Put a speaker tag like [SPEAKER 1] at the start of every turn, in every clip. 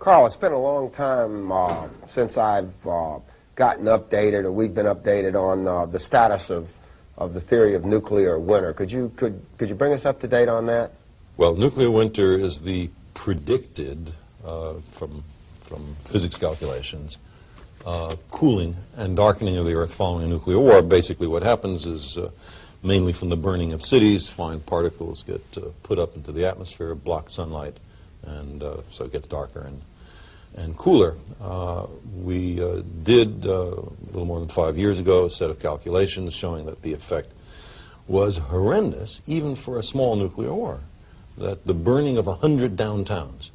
[SPEAKER 1] Carl, it's been a long time since I've gotten updated, or we've been updated on the status of the theory of nuclear winter. Could you bring us up to date on that?
[SPEAKER 2] Well, nuclear winter is the predicted, from physics calculations, cooling and darkening of the Earth following a nuclear war. Basically what happens is, mainly from the burning of cities, fine particles get put up into the atmosphere, block sunlight, and so it gets darker and cooler. We did, a little more than 5 years ago, a set of calculations showing that the effect was horrendous, even for a small nuclear war, that the burning of 100 downtowns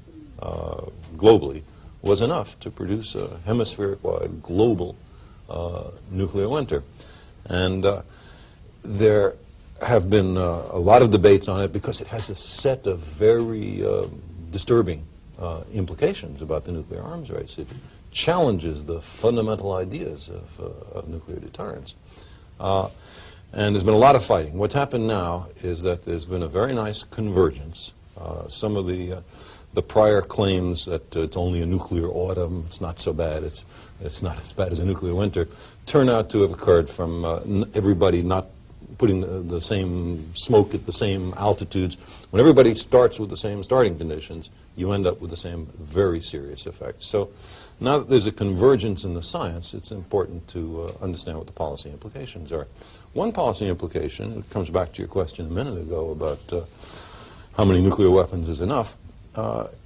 [SPEAKER 2] globally was enough to produce a hemispheric-wide global nuclear winter. And there have been a lot of debates on it because it has a set of very disturbing implications about the nuclear arms race. It challenges the fundamental ideas of nuclear deterrence. And there's been a lot of fighting. What's happened now is that there's been a very nice convergence. Some of the prior claims that it's only a nuclear autumn, it's not so bad, it's not as bad as a nuclear winter, turn out to have occurred from everybody not putting the same smoke at the same altitudes. When everybody starts with the same starting conditions, you end up with the same very serious effects. So now that there's a convergence in the science, it's important to understand what the policy implications are. One policy implication, it comes back to your question a minute ago about how many nuclear weapons is enough,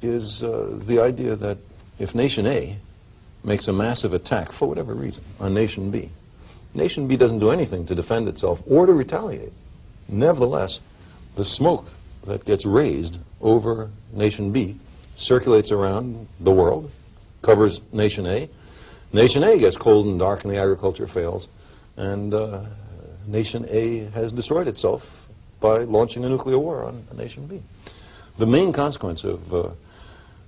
[SPEAKER 2] is the idea that if nation A makes a massive attack, for whatever reason, on nation B, nation B doesn't do anything to defend itself or to retaliate. Nevertheless, the smoke that gets raised over nation B circulates around the world, covers nation A. Nation A gets cold and dark and the agriculture fails, and nation A has destroyed itself by launching a nuclear war on nation B. The main consequence of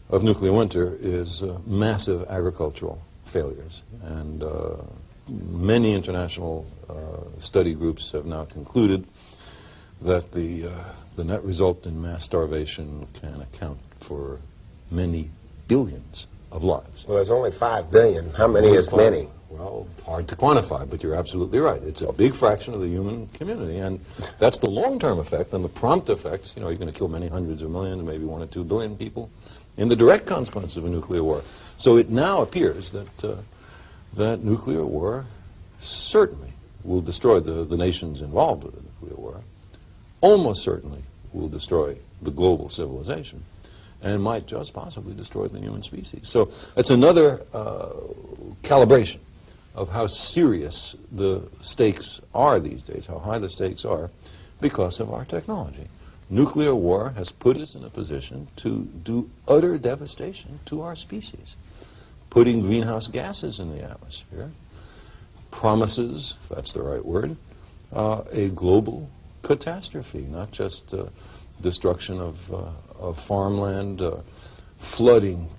[SPEAKER 2] nuclear winter is massive agricultural failures, and many international study groups have now concluded that the net result in mass starvation can account for many billions of lives.
[SPEAKER 1] Well, there's only 5 billion. How many is many?
[SPEAKER 2] Well, hard to quantify, but you're absolutely right. It's a big fraction of the human community, and that's the long-term effect. And the prompt effects, you're going to kill many hundreds of millions, maybe 1 or 2 billion people in the direct consequence of a nuclear war. So it now appears that nuclear war certainly will destroy the nations involved with the nuclear war, almost certainly will destroy the global civilization, and might just possibly destroy the human species. So it's another calibration of how serious the stakes are these days, how high the stakes are, because of our technology. Nuclear war has put us in a position to do utter devastation to our species, putting greenhouse gases in the atmosphere, promises, if that's the right word, a global catastrophe, not just destruction of farmland, flooding,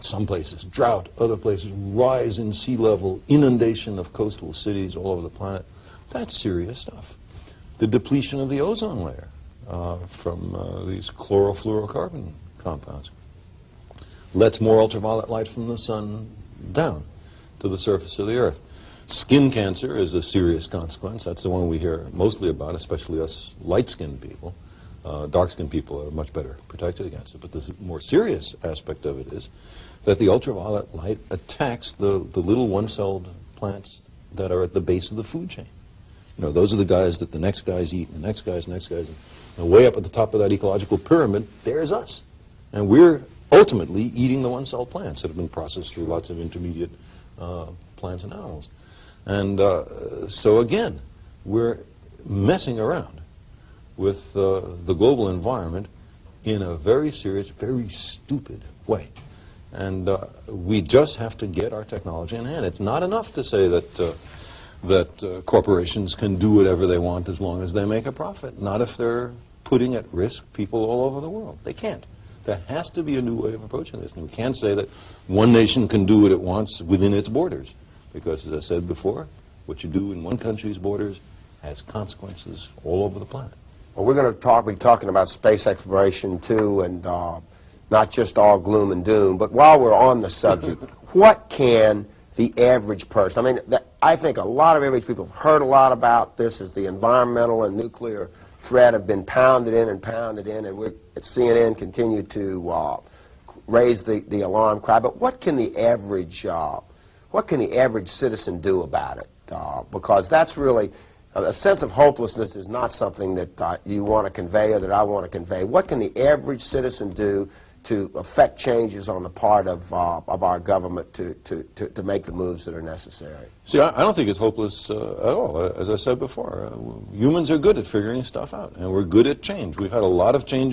[SPEAKER 2] some places drought, other places rise in sea level, inundation of coastal cities all over the planet. That's serious stuff. The depletion of the ozone layer from these chlorofluorocarbon compounds lets more ultraviolet light from the sun down to the surface of the Earth. Skin cancer is a serious consequence. That's the one we hear mostly about, especially us light-skinned people. Dark-skinned people are much better protected against it. But the more serious aspect of it is that the ultraviolet light attacks the little one-celled plants that are at the base of the food chain. Those are the guys that the next guys eat, and the next guys, and way up at the top of that ecological pyramid, there's us. And we're ultimately eating the one-celled plants that have been processed through lots of intermediate plants and animals. And so again, we're messing around with the global environment in a very serious, very stupid way. And we just have to get our technology in hand. It's not enough to say that corporations can do whatever they want as long as they make a profit. Not if they're putting at risk people all over the world. They can't. There has to be a new way of approaching this. And we can't say that one nation can do what it wants within its borders. Because, as I said before, what you do in one country's borders has consequences all over the planet.
[SPEAKER 1] Well, we're going to be talking about space exploration, too, and not just all gloom and doom, but while we're on the subject, what can the average person, I mean, I think a lot of average people have heard a lot about this as the environmental and nuclear threat have been pounded in, and we're at CNN continue to raise the alarm cry. But what can the average citizen do about it? Because that's really a sense of hopelessness is not something that you want to convey or that I want to convey. What can the average citizen do to affect changes on the part of our government to make the moves that are necessary?
[SPEAKER 2] See, I don't think it's hopeless at all. As I said before, humans are good at figuring stuff out, and we're good at change. We've had a lot of change